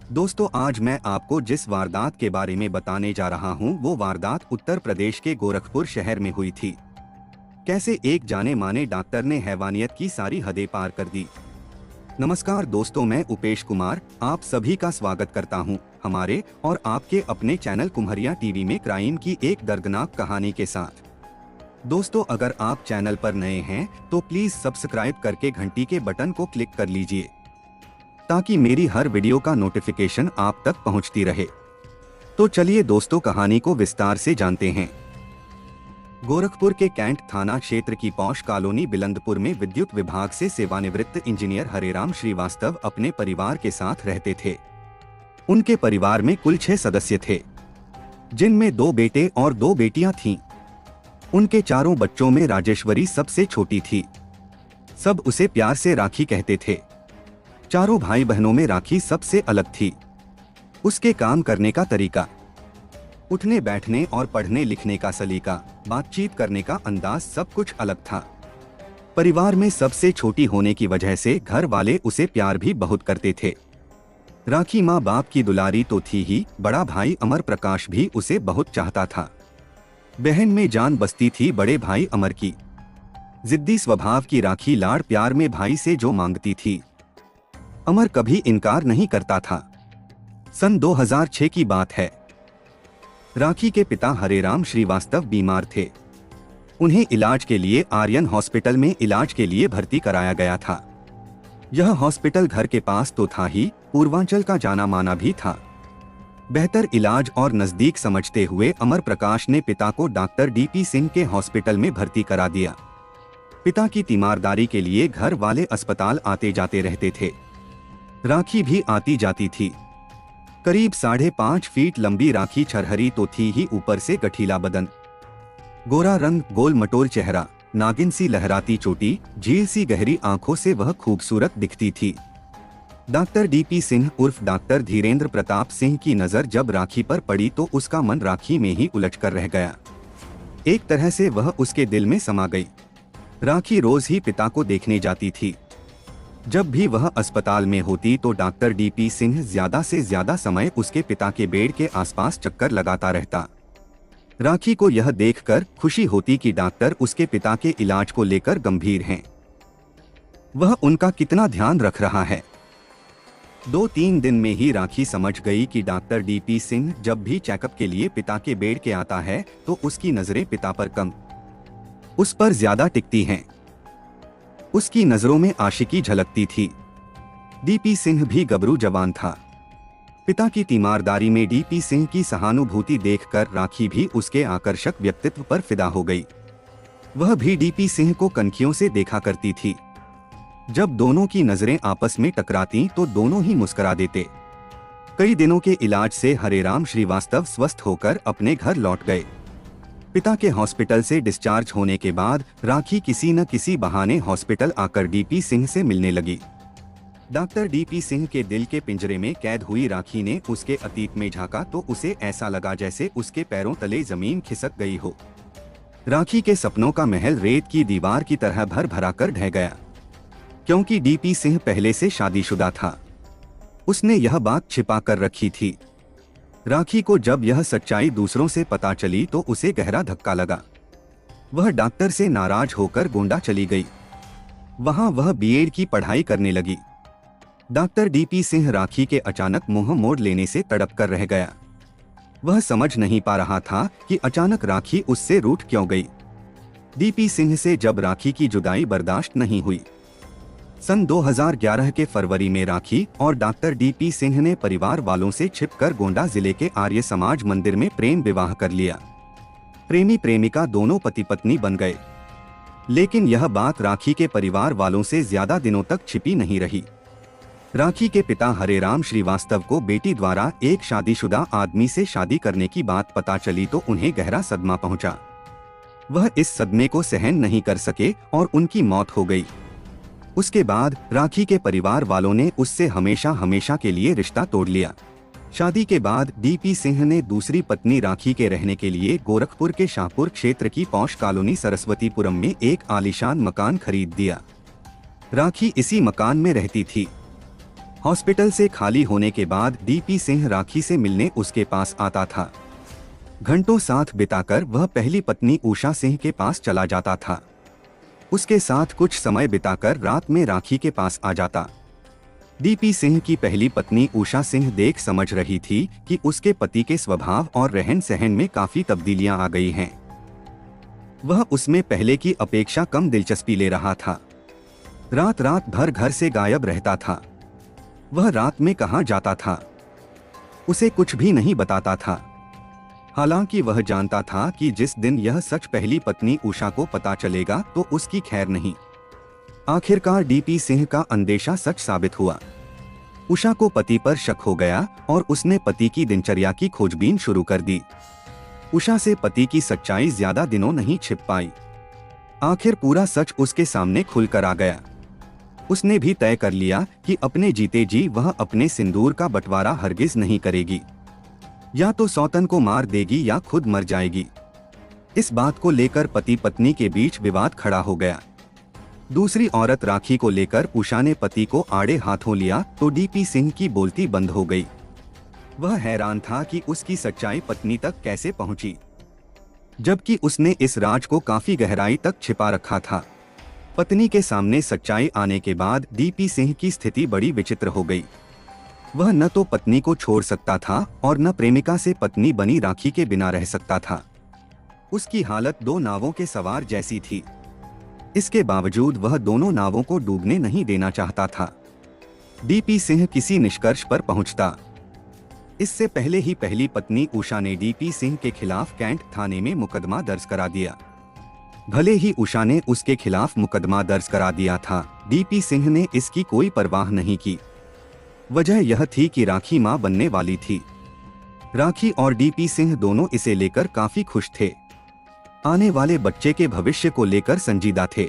दोस्तों, आज मैं आपको जिस वारदात के बारे में बताने जा रहा हूं, वो वारदात उत्तर प्रदेश के गोरखपुर शहर में हुई थी। कैसे एक जाने माने डॉक्टर ने हैवानियत की सारी हदें पार कर दी। नमस्कार दोस्तों, मैं उपेश कुमार आप सभी का स्वागत करता हूं हमारे और आपके अपने चैनल कुम्हरिया टीवी में क्राइम की एक दर्दनाक कहानी के साथ। दोस्तों, अगर आप चैनल पर नए हैं तो प्लीज सब्सक्राइब करके घंटी के बटन को क्लिक कर लीजिए ताकि मेरी हर वीडियो का नोटिफिकेशन आप तक पहुंचती रहे। तो चलिए दोस्तों, कहानी को विस्तार से जानते हैं। गोरखपुर के कैंट थाना क्षेत्र की पौष कॉलोनी बिलंदपुर में विद्युत विभाग से सेवानिवृत्त इंजीनियर हरेराम श्रीवास्तव अपने परिवार के साथ रहते थे। उनके परिवार में कुल 6 सदस्य थे, जिनमें 2 बेटे और 2 बेटियां थीं। उनके चारों बच्चों में राजेश्वरी सबसे छोटी थी। सब उसे प्यार से राखी कहते थे। चारों भाई बहनों में राखी सबसे अलग थी। उसके काम करने का तरीका, उठने बैठने और पढ़ने लिखने का सलीका, बातचीत करने का अंदाज सब कुछ अलग था। परिवार में सबसे छोटी होने की वजह से घर वाले उसे प्यार भी बहुत करते थे। राखी माँ बाप की दुलारी तो थी ही, बड़ा भाई अमर प्रकाश भी उसे बहुत चाहता था। बहन में जान बसती थी बड़े भाई अमर की। जिद्दी स्वभाव की राखी लाड़ प्यार में भाई से जो मांगती थी, अमर कभी इनकार नहीं करता था। सन 2006 की बात है। राखी के पिता हरेराम श्रीवास्तव बीमार थे। उन्हें इलाज के लिए आर्यन हॉस्पिटल में इलाज के लिए भर्ती कराया गया था। यह हॉस्पिटल घर के पास तो था ही, पूर्वांचल का जाना माना भी था। बेहतर इलाज और नजदीक समझते हुए अमर प्रकाश ने पिता को डॉक्टर DP सिंह के हॉस्पिटल में भर्ती करा दिया। पिता की तीमारदारी के लिए घर वाले अस्पताल आते जाते रहते थे। राखी भी आती जाती थी। करीब 5.5 फीट लंबी राखी छरहरी तो थी ही, ऊपर से गठीला बदन, गोरा रंग, गोल मटोल चेहरा, नागिन सी लहराती चोटी, झील सी गहरी आंखों से वह खूबसूरत दिखती थी। डॉक्टर DP सिंह उर्फ डॉक्टर धीरेन्द्र प्रताप सिंह की नजर जब राखी पर पड़ी तो उसका मन राखी में ही उलझ कर रह गया। एक तरह से वह उसके दिल में समा गई। राखी रोज ही पिता को देखने जाती थी। जब भी वह अस्पताल में होती तो डॉक्टर DP सिंह ज्यादा से ज्यादा समय उसके पिता के बेड के आसपास चक्कर लगाता रहता। राखी को यह देखकर खुशी होती कि डॉक्टर उसके पिता के इलाज को लेकर गंभीर हैं। वह उनका कितना ध्यान रख रहा है। 2-3 दिन में ही राखी समझ गई कि डॉक्टर DP सिंह जब भी चेकअप के लिए पिता के बेड के आता है तो उसकी नजरें पिता पर कम, उस पर ज्यादा टिकती हैं। उसकी नजरों में आशिकी झलकती थी। DP सिंह भी गबरू जवान था। पिता की तीमारदारी में DP सिंह की सहानुभूति देखकर राखी भी उसके आकर्षक व्यक्तित्व पर फिदा हो गई। वह भी DP सिंह को कनखियों से देखा करती थी। जब दोनों की नजरें आपस में टकराती तो दोनों ही मुस्कुरा देते। कई दिनों के इलाज से हरेराम श्रीवास्तव स्वस्थ होकर अपने घर लौट गए। पिता के हॉस्पिटल से डिस्चार्ज होने के बाद राखी किसी न किसी बहाने हॉस्पिटल आकर DP सिंह से मिलने लगी। डॉक्टर DP सिंह के दिल के पिंजरे में कैद हुई राखी ने उसके अतीत में झांका तो उसे ऐसा लगा जैसे उसके पैरों तले जमीन खिसक गई हो। राखी के सपनों का महल रेत की दीवार की तरह भर भरा कर ढह गया। क्योंकि DP सिंह पहले से शादीशुदा था, उसने यह बात छिपा कर रखी थी। राखी को जब यह सच्चाई दूसरों से पता चली तो उसे गहरा धक्का लगा। वह डॉक्टर से नाराज होकर गोंडा चली गई। वहां वह B.Ed की पढ़ाई करने लगी। डॉक्टर DP सिंह राखी के अचानक मुंह मोड़ लेने से तड़प कर रह गया। वह समझ नहीं पा रहा था कि अचानक राखी उससे रूठ क्यों गई। DP सिंह से जब राखी की जुदाई बर्दाश्त नहीं हुई। सन 2011 के फरवरी में राखी और डॉक्टर DP सिंह ने परिवार वालों से छिपकर गोंडा जिले के आर्य समाज मंदिर में प्रेम विवाह कर लिया। प्रेमी प्रेमिका दोनों पति पत्नी बन गए। लेकिन यह बात राखी के परिवार वालों से ज्यादा दिनों तक छिपी नहीं रही। राखी के पिता हरेराम श्रीवास्तव को बेटी द्वारा एक शादीशुदा आदमी से शादी करने की बात पता चली तो उन्हें गहरा सदमा पहुंचा। वह इस सदमे को सहन नहीं कर सके और उनकी मौत हो गई। उसके बाद राखी के परिवार वालों ने उससे हमेशा हमेशा के लिए रिश्ता तोड़ लिया। शादी के बाद DP सिंह ने दूसरी पत्नी राखी के रहने के लिए गोरखपुर के शाहपुर क्षेत्र की पौष कॉलोनी सरस्वतीपुरम में एक आलीशान मकान खरीद दिया। राखी इसी मकान में रहती थी। हॉस्पिटल से खाली होने के बाद डीपी सिंह राखी से मिलने उसके पास आता था। घंटों साथ बिताकर वह पहली पत्नी उषा सिंह के पास चला जाता था। उसके साथ कुछ समय बिताकर रात में राखी के पास आ जाता। डीपी सिंह की पहली पत्नी उषा सिंह देख समझ रही थी कि उसके पति के स्वभाव और रहन सहन में काफी तब्दीलियां आ गई हैं। वह उसमें पहले की अपेक्षा कम दिलचस्पी ले रहा था। रात रात भर घर से गायब रहता था। वह रात में कहाँ जाता था, उसे कुछ भी नहीं बताता था। हालांकि वह जानता था कि जिस दिन यह सच पहली पत्नी उषा को पता चलेगा तो उसकी खैर नहीं। आखिरकार डीपी सिंह का अंदेशा सच साबित हुआ। उषा को पति पर शक हो गया और उसने पति की दिनचर्या की खोजबीन शुरू कर दी। उषा से पति की सच्चाई ज्यादा दिनों नहीं छिप पाई। आखिर पूरा सच उसके सामने खुलकर आ गया। उसने भी तय कर लिया कि अपने जीते जी वह अपने सिंदूर का बंटवारा हरगिज नहीं करेगी। या तो सौतन को मार देगी या खुद मर जाएगी। इस बात को लेकर पति पत्नी के बीच विवाद खड़ा हो गया। दूसरी औरत राखी को लेकर उषा ने पति को आड़े हाथों लिया तो डीपी सिंह की बोलती बंद हो गई। वह हैरान था कि उसकी सच्चाई पत्नी तक कैसे पहुंची, जबकि उसने इस राज को काफी गहराई तक छिपा रखा था। पत्नी के सामने सच्चाई आने के बाद डीपी सिंह की स्थिति बड़ी विचित्र हो गई। वह न तो पत्नी को छोड़ सकता था और न प्रेमिका से पत्नी बनी राखी के बिना रह सकता था। उसकी हालत दो नावों के सवार जैसी थी। इसके बावजूद वह दोनों नावों को डूबने नहीं देना चाहता था। डीपी सिंह किसी निष्कर्ष पर पहुंचता। इससे पहले ही पहली पत्नी उषा ने डीपी सिंह के खिलाफ कैंट थाने में मुकदमा दर्ज करा दिया। भले ही उषा ने उसके खिलाफ मुकदमा दर्ज करा दिया था, डीपी सिंह ने इसकी कोई परवाह नहीं की। वजह यह थी कि राखी मां बनने वाली थी। राखी और डीपी सिंह दोनों इसे लेकर काफी खुश थे। आने वाले बच्चे के भविष्य को लेकर संजीदा थे।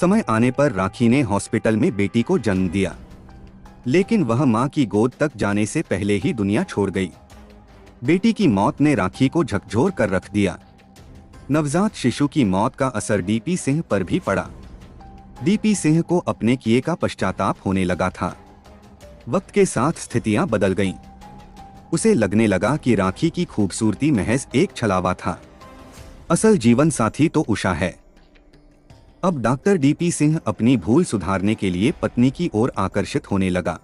समय आने पर राखी ने हॉस्पिटल में बेटी को जन्म दिया, लेकिन वह मां की गोद तक जाने से पहले ही दुनिया छोड़ गई। बेटी की मौत ने राखी को झकझोर कर रख दिया। नवजात शिशु की मौत का असर डीपी सिंह पर भी पड़ा। डीपी सिंह को अपने किए का पश्चाताप होने लगा था। वक्त के साथ स्थितियां बदल गईं। उसे लगने लगा कि राखी की खूबसूरती महज एक छलावा था। असल जीवन साथी तो उषा है। अब डॉक्टर डीपी सिंह अपनी भूल सुधारने के लिए पत्नी की ओर आकर्षित होने लगा।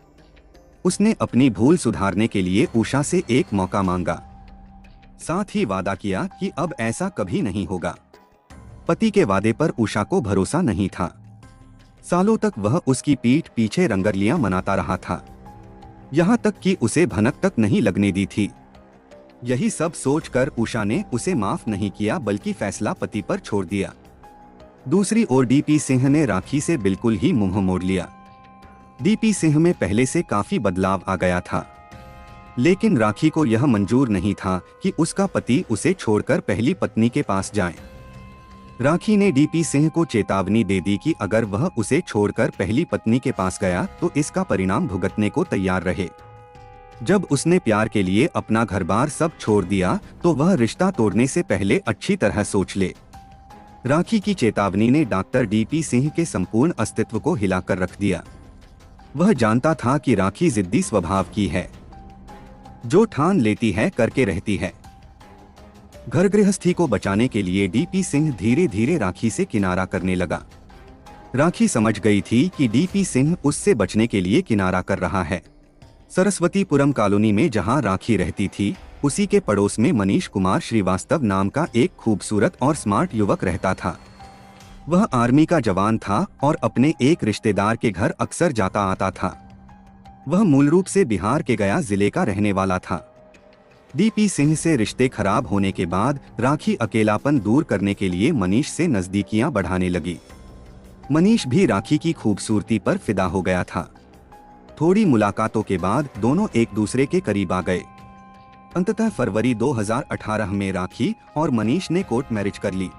उसने अपनी भूल सुधारने के लिए उषा से एक मौका मांगा। साथ ही वादा किया कि अब ऐसा कभी नहीं होगा। पति के वादे पर उषा को भरोसा नहीं था। सालों तक वह उसकी पीठ पीछे रंगरलियां मनाता रहा था, यहाँ तक कि उसे भनक तक नहीं लगने दी थी। यही सब सोचकर उषा ने उसे माफ नहीं किया, बल्कि फैसला पति पर छोड़ दिया। दूसरी ओर डीपी सिंह ने राखी से बिल्कुल ही मुंह मोड़ लिया। डीपी सिंह में पहले से काफी बदलाव आ गया था, लेकिन राखी को यह मंजूर नहीं था कि उसका पति उसे छोड़कर पहली पत्नी के पास जाए। राखी ने डीपी सिंह को चेतावनी दे दी कि अगर वह उसे छोड़कर पहली पत्नी के पास गया तो इसका परिणाम भुगतने को तैयार रहे। जब उसने प्यार के लिए अपना घर-बार सब छोड़ दिया तो वह रिश्ता तोड़ने से पहले अच्छी तरह सोच ले। राखी की चेतावनी ने डॉक्टर डीपी सिंह के संपूर्ण अस्तित्व को हिलाकर रख दिया। वह जानता था कि राखी जिद्दी स्वभाव की है, जो ठान लेती है करके रहती है। घर गृहस्थी को बचाने के लिए डीपी सिंह धीरे धीरे राखी से किनारा करने लगा। राखी समझ गई थी कि डीपी सिंह उससे बचने के लिए किनारा कर रहा है। सरस्वतीपुरम कॉलोनी में जहां राखी रहती थी, उसी के पड़ोस में मनीष कुमार श्रीवास्तव नाम का एक खूबसूरत और स्मार्ट युवक रहता था। वह आर्मी का जवान था और अपने एक रिश्तेदार के घर अक्सर जाता आता था। वह मूल रूप से बिहार के गया जिले का रहने वाला था। डीपी सिंह से रिश्ते खराब होने के बाद राखी अकेलापन दूर करने के लिए मनीष से नजदीकियां बढ़ाने लगी। मनीष भी राखी की खूबसूरती पर फिदा हो गया था। थोड़ी मुलाकातों के बाद दोनों एक दूसरे के करीब आ गए। अंततः फरवरी 2018 में राखी और मनीष ने कोर्ट मैरिज कर ली।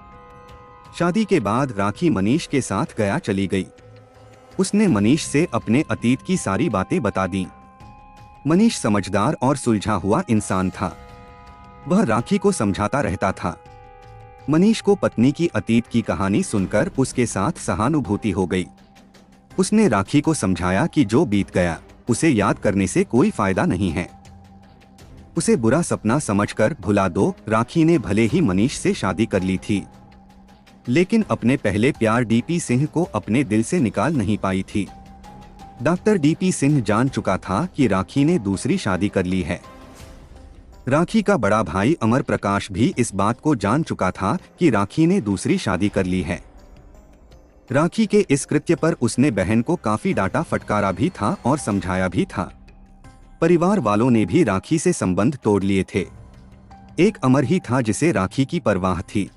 शादी के बाद राखी मनीष के साथ गया चली गई। उसने मनीष से अपने अतीत की सारी बातें बता दी। मनीष समझदार और सुलझा हुआ इंसान था। वह राखी को समझाता रहता था। मनीष को पत्नी की अतीत की कहानी सुनकर उसके साथ सहानुभूति हो गई। उसने राखी को समझाया कि जो बीत गया उसे याद करने से कोई फायदा नहीं है, उसे बुरा सपना समझकर भुला दो। राखी ने भले ही मनीष से शादी कर ली थी, लेकिन अपने पहले प्यार डीपी सिंह को अपने दिल से निकाल नहीं पाई थी। डॉक्टर डीपी सिंह जान चुका था कि राखी ने दूसरी शादी कर ली है। राखी का बड़ा भाई अमर प्रकाश भी इस बात को जान चुका था कि राखी ने दूसरी शादी कर ली है। राखी के इस कृत्य पर उसने बहन को काफी डांटा फटकारा भी था और समझाया भी था। परिवार वालों ने भी राखी से संबंध तोड़ लिए थे। एक अमर ही था जिसे राखी की परवाह थी।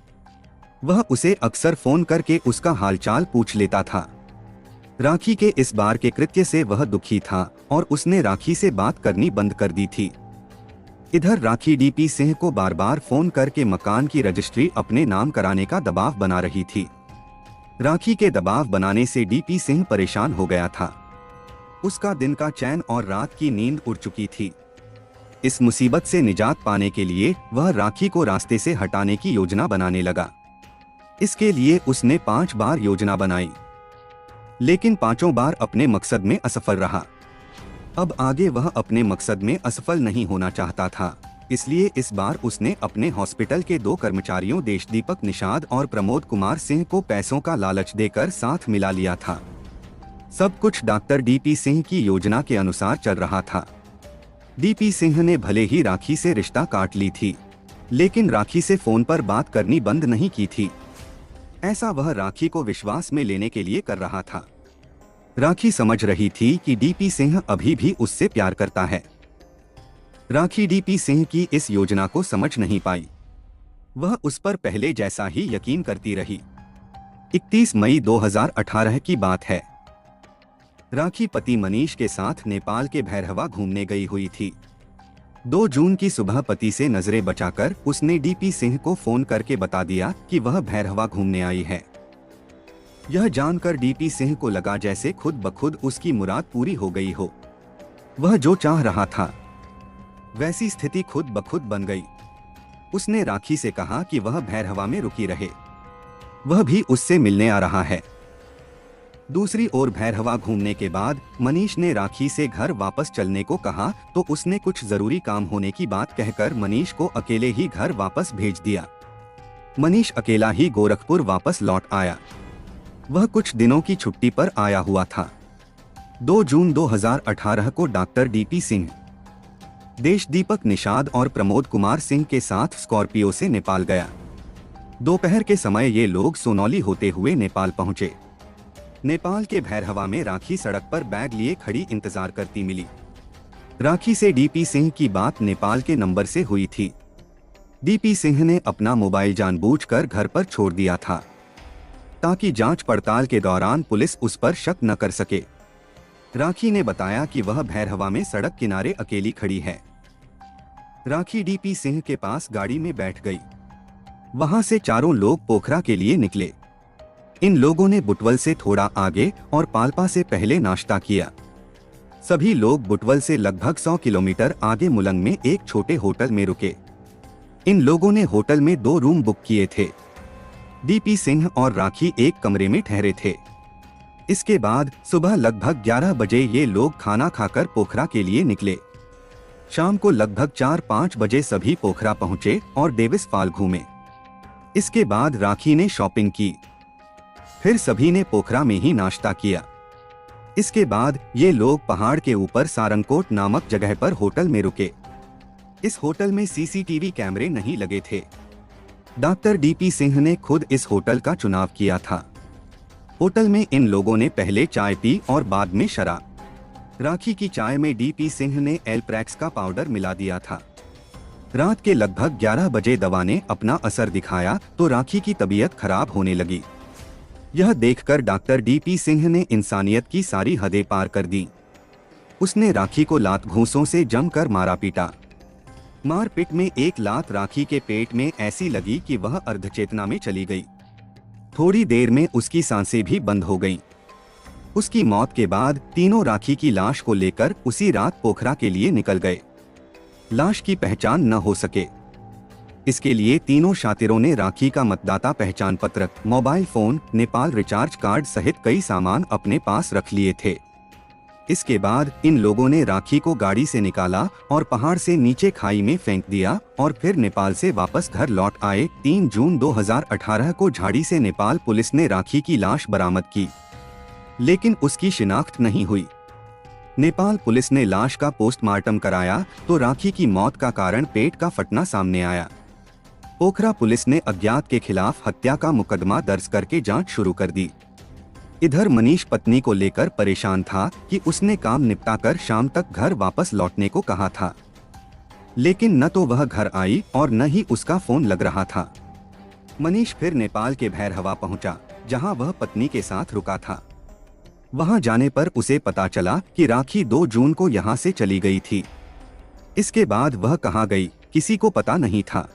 वह उसे अक्सर फोन करके उसका हालचाल पूछ लेता था। राखी के इस बार के कृत्य से वह दुखी था और उसने राखी से बात करनी बंद कर दी थी। इधर राखी डीपी सिंह को बार बार फोन करके मकान की रजिस्ट्री अपने नाम कराने का दबाव बना रही थी। राखी के दबाव बनाने से डीपी सिंह परेशान हो गया था। उसका दिन का चैन और रात की नींद उड़ चुकी थी। इस मुसीबत से निजात पाने के लिए वह राखी को रास्ते से हटाने की योजना बनाने लगा। इसके लिए उसने 5 बार योजना बनाई, लेकिन 5 बार अपने मकसद में असफल रहा। अब आगे वह अपने मकसद में असफल नहीं होना चाहता था, इसलिए इस बार उसने अपने हॉस्पिटल के 2 कर्मचारियों देशदीपक निषाद और प्रमोद कुमार सिंह को पैसों का लालच देकर साथ मिला लिया था। सब कुछ डॉक्टर डीपी सिंह की योजना के अनुसार चल रहा था। डीपी सिंह ने भले ही राखी से रिश्ता काट ली थी, लेकिन राखी से फोन पर बात करनी बंद नहीं की थी। ऐसा वह राखी को विश्वास में लेने के लिए कर रहा था। राखी समझ रही थी कि डीपी सिंह अभी भी उससे प्यार करता है। राखी डीपी सिंह की इस योजना को समझ नहीं पाई। वह उस पर पहले जैसा ही यकीन करती रही। 31 मई 2018 की बात है। राखी पति मनीष के साथ नेपाल के भैरहवा घूमने गई हुई थी। 2 जून की सुबह पति से नजरें बचाकर उसने डीपी सिंह को फोन करके बता दिया कि वह भैरहवा घूमने आई है। यह जानकर डीपी सिंह को लगा जैसे खुद ब खुद उसकी मुराद पूरी हो गई हो। वह जो चाह रहा था वैसी स्थिति खुद ब खुद बन गई। उसने राखी से कहा कि वह भैरहवा में रुकी रहे, वह भी उससे मिलने आ रहा है। दूसरी ओर भैरहवा घूमने के बाद मनीष ने राखी से घर वापस चलने को कहा तो उसने कुछ जरूरी काम होने की बात कहकर मनीष को अकेले ही घर वापस भेज दिया। मनीष अकेला ही गोरखपुर वापस लौट आया। वह कुछ दिनों की छुट्टी पर आया हुआ था। 2 जून 2018 को डॉक्टर डीपी सिंह देशदीपक निषाद और प्रमोद कुमार सिंह के साथ स्कॉर्पियो से नेपाल गया। दोपहर के समय ये लोग सोनौली होते हुए नेपाल पहुंचे। नेपाल के भैरहवा में राखी सड़क पर बैग लिए खड़ी इंतजार करती मिली। राखी से डीपी सिंह की बात नेपाल के नंबर से हुई थी। डीपी सिंह ने अपना मोबाइल जानबूझकर घर पर छोड़ दिया था ताकि जांच पड़ताल के दौरान पुलिस उस पर शक न कर सके। राखी ने बताया कि वह भैरहवा में सड़क किनारे अकेली खड़ी है। राखी डीपी सिंह के पास गाड़ी में बैठ गई। वहां से चारों लोग पोखरा के लिए निकले। इन लोगों ने बुटवल से थोड़ा आगे और पाल्पा से पहले नाश्ता किया। सभी लोग बुटवल से लगभग 100 किलोमीटर आगे मुलंग में एक छोटे होटल में रुके। इन लोगों ने होटल में 2 रूम बुक किए थे। डीपी सिंह और राखी एक कमरे में ठहरे थे। इसके बाद सुबह लगभग 11 बजे ये लोग खाना खाकर पोखरा के लिए निकले। शाम को लगभग 4-5 बजे सभी पोखरा पहुंचे और डेविस फॉल घूमे। इसके बाद राखी ने शॉपिंग की। फिर सभी ने पोखरा में ही नाश्ता किया। इसके बाद ये लोग पहाड़ के ऊपर सारंगकोट नामक जगह पर होटल में रुके। इस होटल में सीसीटीवी कैमरे नहीं लगे थे। डॉक्टर डीपी सिंह ने खुद इस होटल का चुनाव किया था। होटल में इन लोगों ने पहले चाय पी और बाद में शराब। राखी की चाय में डीपी सिंह ने एल्प्रैक्स का पाउडर मिला दिया था। रात के लगभग 11 बजे दवा ने अपना असर दिखाया तो राखी की तबीयत खराब होने लगी। यह देखकर डॉक्टर डीपी सिंह ने इंसानियत की सारी हदें पार कर दी। उसने राखी को लात घूंसों से जमकर मारा पीटा। मारपीट में एक लात राखी के पेट में ऐसी लगी कि वह अर्धचेतना में चली गई। थोड़ी देर में उसकी सांसें भी बंद हो गईं। उसकी मौत के बाद तीनों राखी की लाश को लेकर उसी रात पोखरा के लिए निकल गए। लाश की पहचान न हो सके। इसके लिए तीनों शातिरों ने राखी का मतदाता पहचान पत्रक, mobile phone, Nepal recharge card सहित कई सामान अपने पास रख लिए थे। इसके बाद इन लोगों ने राखी को गाड़ी से निकाला और पहाड़ से नीचे खाई में फेंक दिया और फिर नेपाल से वापस घर लौट आए। 3 जून 2018 को झाड़ी से नेपाल पुलिस ने राखी की लाश बरामद की, लेकिन उसकी शिनाख्त नहीं हुई। नेपाल पुलिस ने लाश का पोस्टमार्टम कराया तो राखी की मौत का कारण पेट का फटना सामने आया। पोखरा पुलिस ने अज्ञात के खिलाफ हत्या का मुकदमा दर्ज करके जांच शुरू कर दी। इधर मनीष पत्नी को लेकर परेशान था कि उसने काम निपटाकर शाम तक घर वापस लौटने को कहा था, लेकिन न तो वह घर आई और न ही उसका फोन लग रहा था। मनीष फिर नेपाल के भैरहवा पहुंचा, जहां वह पत्नी के साथ रुका था। वहां जाने पर उसे पता चला कि राखी 2 जून को यहां से चली गई थी। इसके बाद वह कहां गई, किसी को पता नहीं था।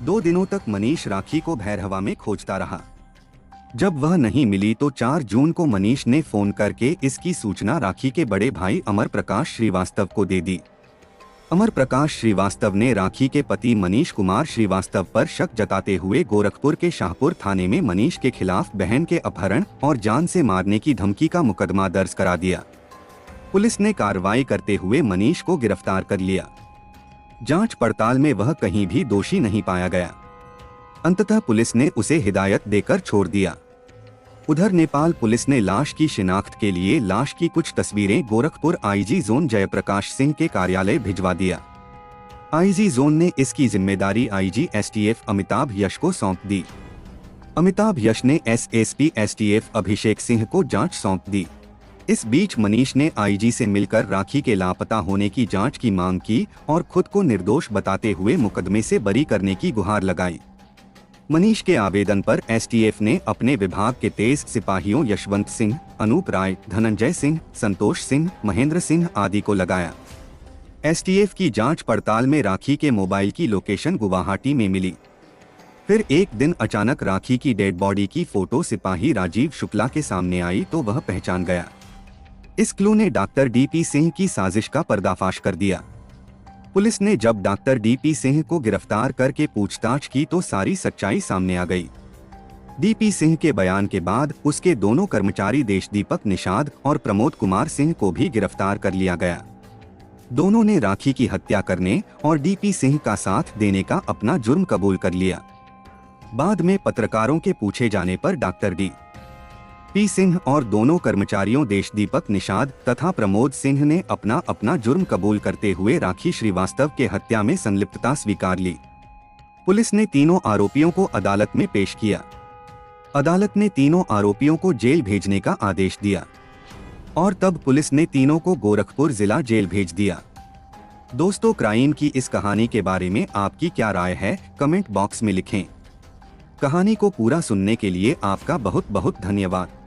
2 दिनों तक मनीष राखी को भैरहवा में खोजता रहा। जब वह नहीं मिली तो 4 जून को मनीष ने फोन करके इसकी सूचना राखी के बड़े भाई अमर प्रकाश श्रीवास्तव को दे दी। अमर प्रकाश श्रीवास्तव ने राखी के पति मनीष कुमार श्रीवास्तव पर शक जताते हुए गोरखपुर के शाहपुर थाने में मनीष के खिलाफ बहन के अपहरण और जान से मारने की धमकी का मुकदमा दर्ज करा दिया। पुलिस ने कार्रवाई करते हुए मनीष को गिरफ्तार कर लिया। जांच पड़ताल में वह कहीं भी दोषी नहीं पाया गया। अंततः पुलिस ने उसे हिदायत देकर छोड़ दिया। उधर नेपाल पुलिस ने लाश की शिनाख्त के लिए लाश की कुछ तस्वीरें गोरखपुर आईजी जोन जयप्रकाश सिंह के कार्यालय भिजवा दिया। आईजी जोन ने इसकी जिम्मेदारी आईजी एसटीएफ अमिताभ यश को सौंप दी। अमिताभ यश ने एसएसपी एसटीएफ अभिषेक सिंह को जांच सौंप दी। इस बीच मनीष ने आईजी से मिलकर राखी के लापता होने की जांच की मांग की और खुद को निर्दोष बताते हुए मुकदमे से बरी करने की गुहार लगाई। मनीष के आवेदन पर एसटीएफ ने अपने विभाग के 23 सिपाहियों यशवंत सिंह, अनूप राय, धनंजय सिंह, संतोष सिंह, महेंद्र सिंह आदि को लगाया। एसटीएफ की जांच पड़ताल में राखी के मोबाइल की लोकेशन गुवाहाटी में मिली। फिर एक दिन अचानक राखी की डेड बॉडी की फोटो सिपाही राजीव शुक्ला के सामने आई तो वह पहचान गया। इस क्लू ने डॉक्टर डीपी सिंह की साजिश का पर्दाफाश कर दिया। पुलिस ने जब डॉक्टर डीपी सिंह को गिरफ्तार करके पूछताछ की तो सारी सच्चाई सामने आ गई। डीपी सिंह के बयान के बाद उसके दोनों कर्मचारी देशदीपक निषाद और प्रमोद कुमार सिंह को भी गिरफ्तार कर लिया गया। दोनों ने राखी की हत्या करने और डीपी सिंह का साथ देने का अपना जुर्म कबूल कर लिया। बाद में पत्रकारों के पूछे जाने पर डॉक्टर डीपी सिंह और दोनों कर्मचारियों देशदीपक निषाद तथा प्रमोद सिंह ने अपना अपना जुर्म कबूल करते हुए राखी श्रीवास्तव के हत्या में संलिप्तता स्वीकार ली। पुलिस ने तीनों आरोपियों को अदालत में पेश किया। अदालत ने तीनों आरोपियों को जेल भेजने का आदेश दिया और तब पुलिस ने तीनों को गोरखपुर जिला जेल भेज दिया। दोस्तों, क्राइम की इस कहानी के बारे में आपकी क्या राय है, कमेंट बॉक्स में लिखें। कहानी को पूरा सुनने के लिए आपका बहुत बहुत धन्यवाद।